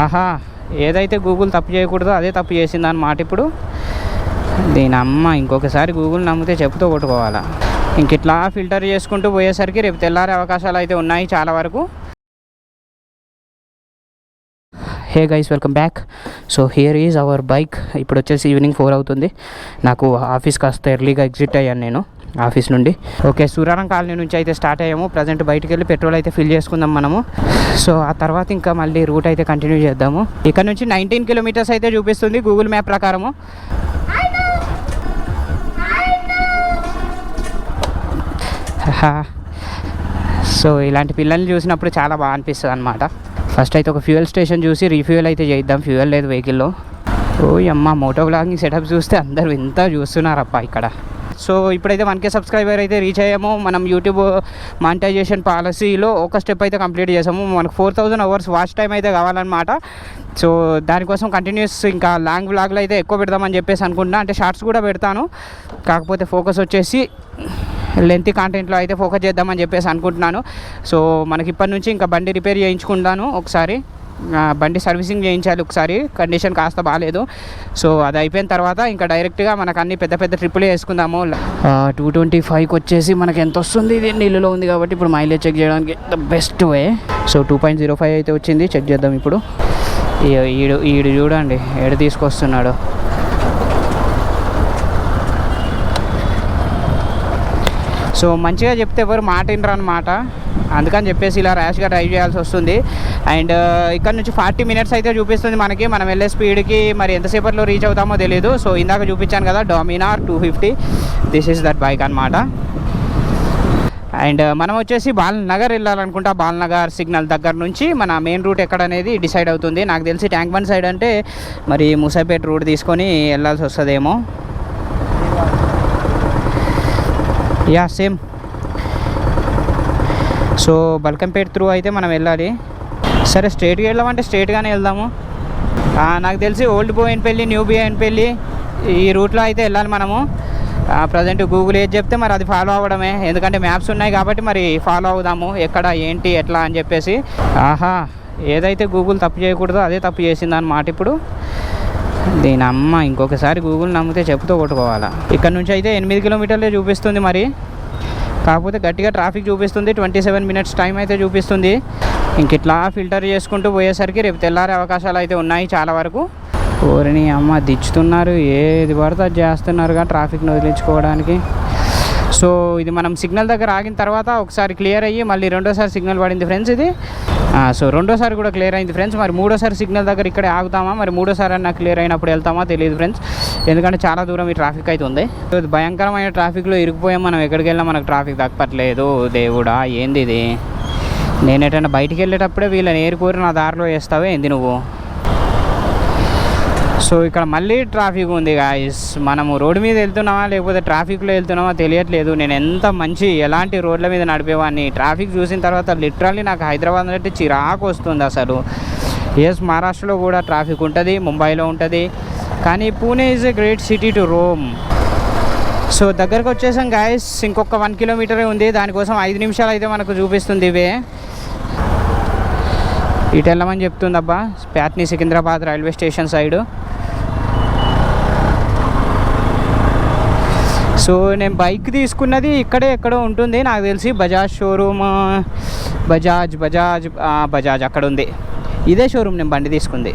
ఆహా, ఏదైతే గూగుల్ తప్పు చేయకూడదో అదే తప్పు చేసింది అన్నమాట. ఇప్పుడు దీని అమ్మ ఇంకొకసారి గూగుల్ నమ్మితే చెప్పుతో కొట్టుకోవాలా. ఇంక ఇట్లా ఫిల్టర్ చేసుకుంటూ పోయేసరికి రేపు తెల్లారే అవకాశాలు అయితే ఉన్నాయి చాలా వరకు. Hey guys, welcome back. So here is our bike. ఇప్పుడు వచ్చేసి ఈవినింగ్ 4 అవుతుంది. నాకు ఆఫీస్ కాస్త ఎర్లీగా ఎగ్జిట్ అయ్యాను నేను ఆఫీస్ నుండి. ఓకే, సూరారం కాలనీ నుంచి అయితే స్టార్ట్ అయ్యాము. ప్రజెంట్ బయటికి వెళ్ళి పెట్రోల్ అయితే ఫిల్ చేసుకుందాం మనము. సో ఆ తర్వాత ఇంకా మళ్ళీ రూట్ అయితే కంటిన్యూ చేద్దాము. ఇక్కడ నుంచి 19 కిలోమీటర్స్ అయితే చూపిస్తుంది గూగుల్ మ్యాప్ ప్రకారము. సో ఇలాంటి పిల్లల్ని చూసినప్పుడు చాలా బాగా అనిపిస్తుంది అనమాట. ఫస్ట్ అయితే ఒక ఫ్యూయల్ స్టేషన్ చూసి రీఫ్యూయల్ అయితే చేద్దాం. ఫ్యూయల్ లేదు వెహికల్లో. ఓ అమ్మ, మోటో బ్లాగింగ్ సెటప్ చూస్తే అందరూ ఇంత చూస్తున్నారప్ప ఇక్కడ. సో ఇప్పుడైతే 1K సబ్స్క్రైబర్ అయితే రీచ్ అయ్యాము. మనం యూట్యూబ్ మానిటైజేషన్ పాలసీలో ఒక స్టెప్ అయితే కంప్లీట్ చేసాము. మనకు 4000 అవర్స్ వాచ్ టైం అయితే కావాలన్నమాట. సో దానికోసం కంటిన్యూస్ ఇంకా లాంగ్ వ్లాగ్లు అయితే ఎక్కువ పెడదామని చెప్పేసి అనుకుంటున్నా. అంటే షార్ట్స్ కూడా పెడతాను, కాకపోతే ఫోకస్ వచ్చేసి లెంతీ కాంటెంట్లో అయితే ఫోకస్ చేద్దామని చెప్పేసి అనుకుంటున్నాను. సో మనకి ఇప్పటి నుంచి ఇంకా బండి రిపేర్ చేయించుకుంటాను. ఒకసారి బండి సర్వీసింగ్ చేయించాలి ఒకసారి, కండిషన్ కాస్త బాగాలేదు. సో అది అయిపోయిన తర్వాత ఇంకా డైరెక్ట్గా మనకు అన్ని పెద్ద పెద్ద ట్రిప్పులే వేసుకుందాము. 225కి వచ్చేసి మనకి ఎంత వస్తుంది, ఇది నీళ్ళలో ఉంది కాబట్టి ఇప్పుడు మైలేజ్ చెక్ చేయడానికి ద బెస్ట్ వే. సో 2.05 అయితే వచ్చింది. చెక్ చేద్దాం ఇప్పుడు. ఈడు చూడండి ఏడు తీసుకొస్తున్నాడు. సో మంచిగా చెప్తే ఎవరు మాట వినరు అనమాట. అందుకని చెప్పేసి ఇలా ర్యాష్గా డ్రైవ్ చేయాల్సి వస్తుంది. అండ్ ఇక్కడ నుంచి 40 మినిట్స్ అయితే చూపిస్తుంది మనకి. మనం వెళ్ళే స్పీడ్కి మరి ఎంతసేపట్లో రీచ్ అవుతామో తెలియదు. సో ఇందాక చూపించాను కదా Dominar 250, this is that bike అనమాట. అండ్ మనం వచ్చేసి బాలనగర్ వెళ్ళాలనుకుంటా. బాలనగర్ సిగ్నల్ దగ్గర నుంచి మన మెయిన్ రూట్ ఎక్కడ అనేది డిసైడ్ అవుతుంది. నాకు తెలిసి ట్యాంక్ బండ్ సైడ్ అంటే మరి ముసాపేట రూట్ తీసుకొని వెళ్ళాల్సి వస్తుందేమో. Yeah same. So Balkampet through అయితే మనం వెళ్ళాలి. సరే స్ట్రైట్గా వెళ్ళామంటే స్ట్రైట్గానే వెళ్దాము. నాకు తెలిసి ఓల్డ్ బోయిన్పల్లి, న్యూ బోయిన్పల్లి ఈ రూట్లో అయితే వెళ్ళాలి మనము. ప్రజెంట్ గూగుల్ ఏది చెప్తే మరి అది ఫాలో అవ్వడమే, ఎందుకంటే మ్యాప్స్ ఉన్నాయి కాబట్టి మరి ఫాలో అవుదాము ఎక్కడ ఏంటి ఎట్లా అని చెప్పేసి. ఆహా, ఏదైతే గూగుల్ తప్పు చేయకూడదో అదే తప్పు చేసింది అన్నమాట. ఇప్పుడు దీని అమ్మ ఇంకొకసారి గూగుల్ నమ్మితే చెప్పుతో కొట్టుకోవాలా. ఇక్కడ నుంచి అయితే 8 కిలోమీటర్లే చూపిస్తుంది మరి, కాకపోతే గట్టిగా ట్రాఫిక్ చూపిస్తుంది. 27 మినిట్స్ టైం అయితే చూపిస్తుంది. ఇంక ఇట్లా ఫిల్టర్ చేసుకుంటూ పోయేసరికి రేపు తెల్లారే అవకాశాలు అయితే ఉన్నాయి చాలా వరకు. ఓరిని అమ్మ దించుతున్నారు, ఏది పడితే అది చేస్తున్నారుగా ట్రాఫిక్ని వదిలించుకోవడానికి. సో ఇది మనం సిగ్నల్ దగ్గర ఆగిన తర్వాత ఒకసారి క్లియర్ అయ్యి మళ్ళీ రెండోసారి సిగ్నల్ పడింది ఫ్రెండ్స్ ఇది. సో రెండోసారి కూడా క్లియర్ అయింది ఫ్రెండ్స్. మరి మూడోసారి సిగ్నల్ దగ్గర ఇక్కడే ఆగుతామా, మరి మూడోసారి అన్న క్లియర్ అయినప్పుడు వెళ్తామా తెలియదు ఫ్రెండ్స్, ఎందుకంటే చాలా దూరం ఈ ట్రాఫిక్ అయితే ఉంది. భయంకరమైన ట్రాఫిక్లో ఇరుక్కుపోయాం మనం. ఎక్కడికి వెళ్ళినా మనకు ట్రాఫిక్ తప్పట్లేదు. దేవుడా ఏంది ఇది, నేను ఎటన్నా బయటికి వెళ్ళేటప్పుడే వీళ్ళని ఏరుకోరి నా దారిలో వేస్తావే ఏంది నువ్వు. సో ఇక్కడ మళ్ళీ ట్రాఫిక్ ఉంది గాయస్. మనము రోడ్డు మీద వెళ్తున్నామా లేకపోతే ట్రాఫిక్లో వెళ్తున్నామా తెలియట్లేదు. నేను ఎంత మంచి ఎలాంటి రోడ్ల మీద నడిపేవాడిని, ట్రాఫిక్ చూసిన తర్వాత లిటరల్లీ నాకు హైదరాబాద్ అంటే చిరాకు వస్తుంది అసలు. ఎస్, మహారాష్ట్రలో కూడా ట్రాఫిక్ ఉంటుంది, ముంబైలో ఉంటుంది, కానీ Pune is a great city to Rome. So దగ్గరకు వచ్చేసాం గాయస్. ఇంకొక 1 కిలోమీటరే ఉంది. దానికోసం 5 నిమిషాలు అయితే మనకు చూపిస్తుంది ఇవే. ఇటు వెళ్ళమని చెప్తుంది అబ్బా, Patny Secunderabad railway station side. So నేను బైక్ తీసుకున్నది ఇక్కడే ఎక్కడో ఉంటుంది నాకు తెలిసి, బజాజ్ షోరూమ్, బజాజ్ అక్కడ ఉంది. ఇదే షోరూమ్ నేను బండి తీసుకుంది.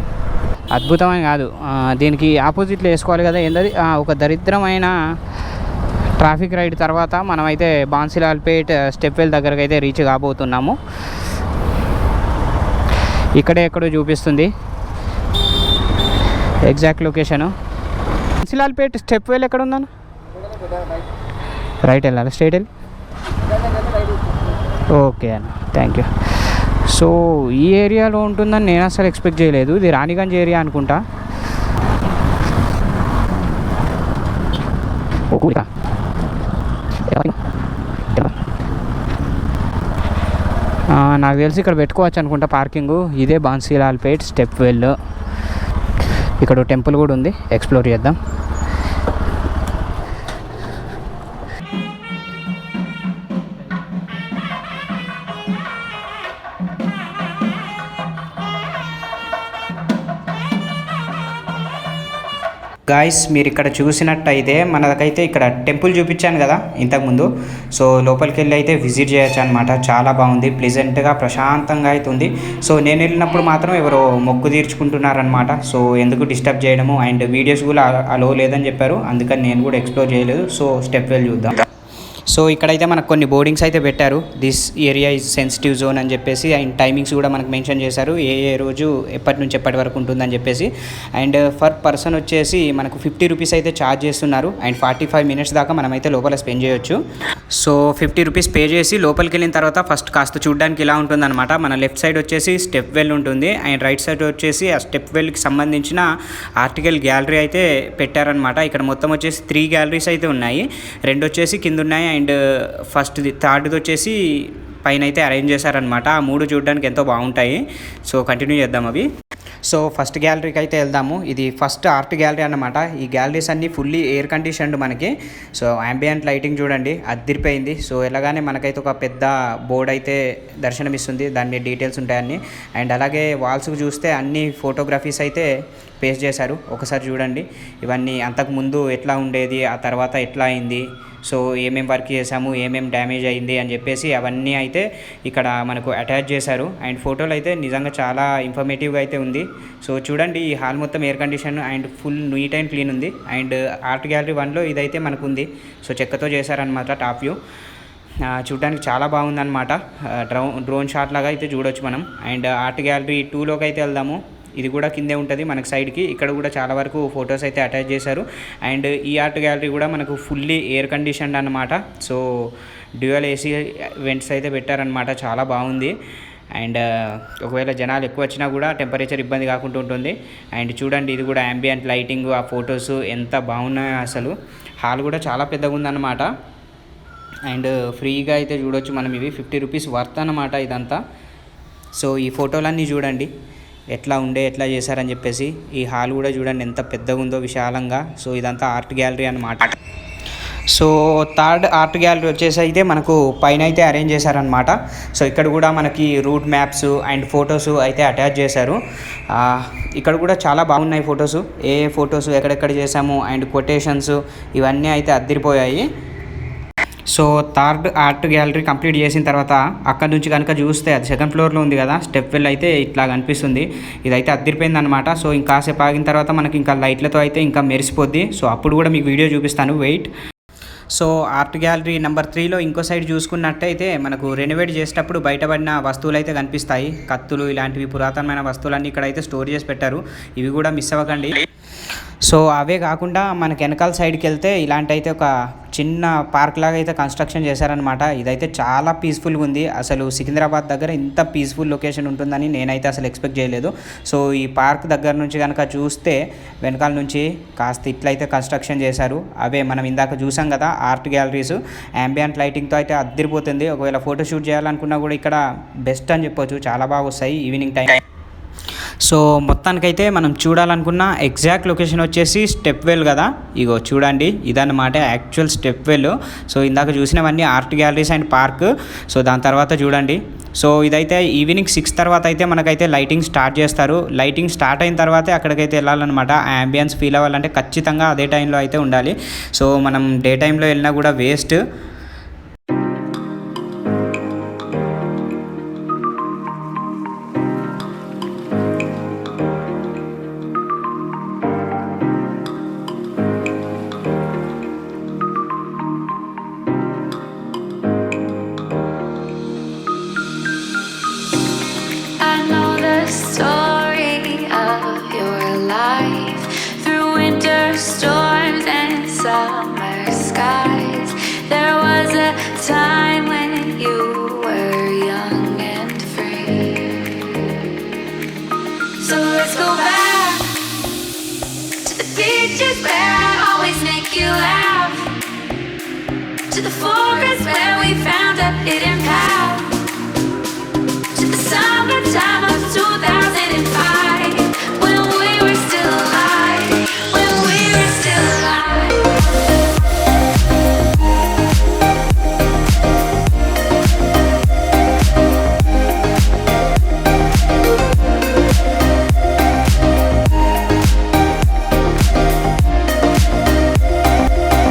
అద్భుతమైన కాదు, దీనికి ఆపోజిట్లో వేసుకోవాలి కదా ఏంటది. ఒక దరిద్రమైన ట్రాఫిక్ రైడ్ తర్వాత మనమైతే బాన్సిలాల్పేట్ స్టెప్వెల్ దగ్గరకు అయితే రీచ్ కాబోతున్నాము. ఇక్కడే ఎక్కడో చూపిస్తుంది ఎగ్జాక్ట్ లొకేషను. బాన్సిలాల్పేట్ స్టెప్వెల్ ఎక్కడ ఉందన్న? రైట్ వెళ్ళాలి, స్ట్రైట్ వెళ్ళి. ఓకే అన్న, థ్యాంక్ యూ. సో ఈ ఏరియాలో ఉంటుందని నేను అసలు ఎక్స్పెక్ట్ చేయలేదు. ఇది రాణిగంజ్ ఏరియా అనుకుంటా. నాకు తెలిసి ఇక్కడ పెట్టుకోవచ్చు అనుకుంటా పార్కింగు. ఇదే బాన్సిలాల్పేట్ స్టెప్వెల్. ఇక్కడ టెంపుల్ కూడా ఉంది, ఎక్స్ప్లోర్ చేద్దాం. గాయస్ మీరు ఇక్కడ చూసినట్టయితే మనకైతే ఇక్కడ టెంపుల్ చూపించాను కదా ఇంతకుముందు. సో లోపలికి వెళ్ళి అయితే విజిట్ చేయొచ్చు అనమాట. చాలా బాగుంది, ప్లెజెంట్గా ప్రశాంతంగా అయితే ఉంది. సో నేను వెళ్ళినప్పుడు మాత్రం ఎవరో మొక్కు తీర్చుకుంటున్నారనమాట. సో ఎందుకు డిస్టర్బ్ చేయడము, అండ్ వీడియోస్ కూడా అలో లేదని చెప్పారు, అందుకని నేను కూడా ఎక్స్ప్లోర్ చేయలేదు. సో స్టెప్ వెల్ చూద్దాం. సో ఇక్కడైతే మనకు కొన్ని బోర్డింగ్స్ అయితే పెట్టారు. This area is sensitive zone అని చెప్పేసి, అండ్ టైమింగ్స్ కూడా మనకు మెన్షన్ చేశారు, ఏ రోజు ఎప్పటి నుంచి ఎప్పటి వరకు ఉంటుందని చెప్పేసి. అండ్ ఫర్ పర్సన్ వచ్చేసి మనకు 50 రూపీస్ అయితే ఛార్జ్ చేస్తున్నారు, అండ్ 45 మినిట్స్ దాకా మనమైతే లోపల స్పెండ్ చేయొచ్చు. సో 50 రూపీస్ పే చేసి లోపలికి వెళ్ళిన తర్వాత ఫస్ట్ కాస్త చూడడానికి ఇలా ఉంటుందన్నమాట. మన లెఫ్ట్ సైడ్ వచ్చేసి స్టెప్ వెల్ ఉంటుంది, అండ్ రైట్ సైడ్ వచ్చేసి ఆ స్టెప్ వెల్కి సంబంధించిన ఆర్టికల్ గ్యాలరీ అయితే పెట్టారనమాట. ఇక్కడ మొత్తం వచ్చేసి 3 గ్యాలరీస్ అయితే ఉన్నాయి, 2 వచ్చేసి కింద ఉన్నాయి, అండ్ ఫస్ట్ది థర్డ్ది వచ్చేసి పైన అయితే అరేంజ్ చేశారనమాట. ఆ 3 చూడడానికి ఎంతో బాగుంటాయి. సో కంటిన్యూ చేద్దాం అవి. సో ఫస్ట్ గ్యాలరీకి అయితే వెళ్దాము. ఇది ఫస్ట్ ఆర్ట్ గ్యాలరీ అన్నమాట. ఈ గ్యాలరీస్ అన్నీ ఫుల్లీ ఎయిర్ కండిషన్డ్ మనకి. సో యాంబియంట్ లైటింగ్ చూడండి అదిరిపోయింది. సో ఎలాగానే మనకైతే ఒక పెద్ద బోర్డ్ అయితే దర్శనమిస్తుంది, దాని డీటెయిల్స్ ఉంటాయని. అండ్ అలాగే వాల్స్కి చూస్తే అన్ని ఫోటోగ్రఫీస్ అయితే పేస్ట్ చేశారు. ఒకసారి చూడండి ఇవన్నీ, అంతకుముందు ఎట్లా ఉండేది, ఆ తర్వాత ఎట్లా అయింది, సో ఏమేమి వర్క్ చేసాము, ఏమేమి డ్యామేజ్ అయింది అని చెప్పేసి అవన్నీ అయితే ఇక్కడ మనకు అటాచ్ చేశారు. అండ్ ఫోటోలు అయితే నిజంగా చాలా ఇన్ఫర్మేటివ్గా అయితే ఉంది. సో చూడండి ఈ హాల్ మొత్తం air condition and full neat and clean ఉంది. అండ్ ఆర్ట్ గ్యాలరీ 1లో ఇదైతే మనకు ఉంది. సో చెక్కతో చేశారనమాట టాప్ వ్యూ. చూడడానికి చాలా బాగుందన్నమాట. డ్రోన్ షాట్ లాగా అయితే చూడొచ్చు మనం. అండ్ ఆర్ట్ గ్యాలరీ 2లోకి అయితే వెళ్దాము. ఇది కూడా కిందే ఉంటుంది మనకు సైడ్కి. ఇక్కడ కూడా చాలా వరకు ఫొటోస్ అయితే అటాచ్ చేశారు. అండ్ ఈ ఆర్ట్ గ్యాలరీ కూడా మనకు ఫుల్లీ ఎయిర్ కండిషన్డ్ అనమాట. సో డ్యూయల్ ఏసీ వెంట్స్ అయితే పెట్టారనమాట, చాలా బాగుంది. అండ్ ఒకవేళ జనాలు ఎక్కువ వచ్చినా కూడా టెంపరేచర్ ఇబ్బంది కాకుండా ఉంటుంది. అండ్ చూడండి ఇది కూడా యాంబియంట్ లైటింగ్, ఆ ఫొటోస్ ఎంత బాగున్నాయో అసలు. హాల్ కూడా చాలా పెద్దగా ఉందన్నమాట. అండ్ ఫ్రీగా అయితే చూడొచ్చు మనం. ఇవి 50 రూపీస్ వర్త్ అన్నమాట ఇదంతా. సో ఈ ఫోటోలన్నీ చూడండి ఎట్లా చేశారని చెప్పేసి. ఈ హాల్ కూడా చూడండి ఎంత పెద్దగా ఉందో, విశాలంగా. సో ఇదంతా ఆర్ట్ గ్యాలరీ అనమాట. సో థర్డ్ ఆర్ట్ గ్యాలరీ వచ్చేసి అయితే మనకు పైన అయితే అరేంజ్ చేశారనమాట. సో ఇక్కడ కూడా మనకి రూట్ మ్యాప్స్ అండ్ ఫొటోస్ అయితే అటాచ్ చేశారు. ఇక్కడ కూడా చాలా బాగున్నాయి ఫొటోస్, ఏ ఫొటోస్ ఎక్కడెక్కడ చేసాము అండ్ కొటేషన్స్ ఇవన్నీ అయితే అదిరిపోయాయి. So third art gallery complete చేసిన తర్వాత అక్కడ నుంచి కనుక చూస్తే అది 2nd ఫ్లోర్లో ఉంది కదా, స్టెప్ వెల్ అయితే ఇట్లా కనిపిస్తుంది. ఇదైతే అదిరిపోయింది అనమాట. సో ఇంకాసేపు ఆగిన తర్వాత మనకి ఇంకా లైట్లతో అయితే ఇంకా మెరిసిపోద్ది. సో అప్పుడు కూడా మీకు వీడియో చూపిస్తాను, wait. So art gallery number 3లో ఇంకో సైడ్ చూసుకున్నట్టయితే మనకు రెనోవేట్ చేసేటప్పుడు బయటపడిన వస్తువులు అయితే కనిపిస్తాయి. కత్తులు ఇలాంటివి పురాతనమైన వస్తువులన్నీ ఇక్కడ అయితే స్టోర్ చేసి పెట్టారు. ఇవి కూడా మిస్ అవ్వకండి. సో అవే కాకుండా మనకి వెనకాల సైడ్కి వెళ్తే ఇలాంటి అయితే ఒక చిన్న పార్క్ లాగా అయితే కన్స్ట్రక్షన్ చేశారనమాట. ఇదైతే చాలా పీస్ఫుల్గా ఉంది. అసలు సికింద్రాబాద్ దగ్గర ఇంత పీస్ఫుల్ లొకేషన్ ఉంటుందని నేనైతే అసలు ఎక్స్పెక్ట్ చేయలేదు. సో ఈ పార్క్ దగ్గర నుంచి కనుక చూస్తే వెనకాల నుంచి కాస్త ఇట్లయితే కన్స్ట్రక్షన్ చేశారు. అవే మనం ఇందాక చూసాం కదా ఆర్ట్ గ్యాలరీస్, యాంబియంట్ లైటింగ్తో అయితే అదిరిపోతుంది. ఒకవేళ ఫోటోషూట్ చేయాలనుకున్నా కూడా ఇక్కడ బెస్ట్ అని చెప్పొచ్చు, చాలా బాగా వస్తాయి ఈవినింగ్ టైం. సో మొత్తానికైతే మనం చూడాలనుకున్న ఎగ్జాక్ట్ లొకేషన్ వచ్చేసి స్టెప్ వెల్ కదా, ఇగో చూడండి ఇదన్నమాట యాక్చువల్ స్టెప్ వెల్. సో ఇందాక చూసినవన్నీ art galleries and park. So దాని తర్వాత చూడండి, సో ఇదైతే ఈవినింగ్ 6 తర్వాత అయితే మనకైతే లైటింగ్ స్టార్ట్ చేస్తారు. లైటింగ్ స్టార్ట్ అయిన తర్వాతే అక్కడికైతే వెళ్ళాలన్నమాట. ఆ యాంబియన్స్ ఫీల్ అవ్వాలంటే ఖచ్చితంగా అదే టైంలో అయితే ఉండాలి. సో మనం డే టైంలో వెళ్ళినా కూడా waste. Storms and summer skies. There was a time when you were young and free. So let's go back to the beaches where I always make you laugh, to the forest where